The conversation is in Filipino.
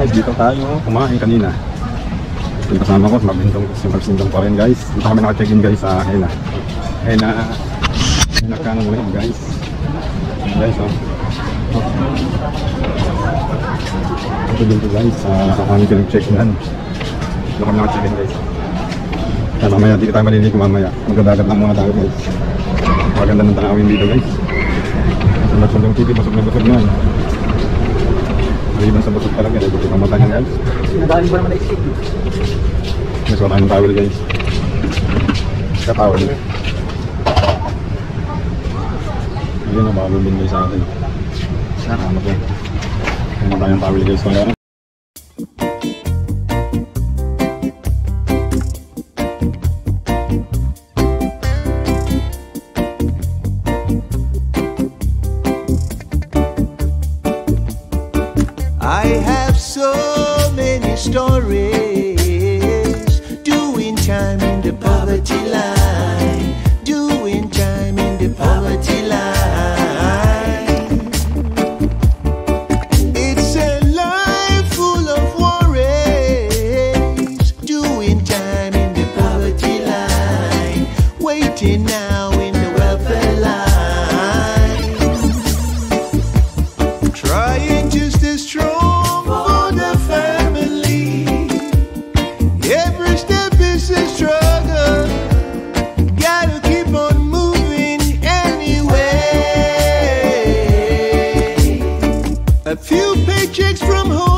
guys, dito tayo kumain kanina. Yung kasama ko, magsindong pa rin guys. Dito kami naka-check-in guys sa Hena Kano mo yun guys. Guys, oh. Ito dito guys, sa kami pinag-check-in. Dito kami naka-check-in guys. Kaya mamaya, dito tayo maliligo mamaya. Magdadagat lang muna tayo guys. Maganda ng tanawin dito guys. Sundong TV, busog na busog na. Maliban sa busog talaga, dito yung mata niya guys. Nadali ba naman na-escape? Guys, wala tayong towel guys. Ka-towel. Ayun na, baka bubin guys sa atin. Salamat yan. Wala tayong towel guys. Kaya I have so many stories, doing time in the poverty line, doing time in the poverty line. It's a life full of worries, doing time in the poverty line, waiting now in the welfare line, trying to stay strong. A few paychecks from home.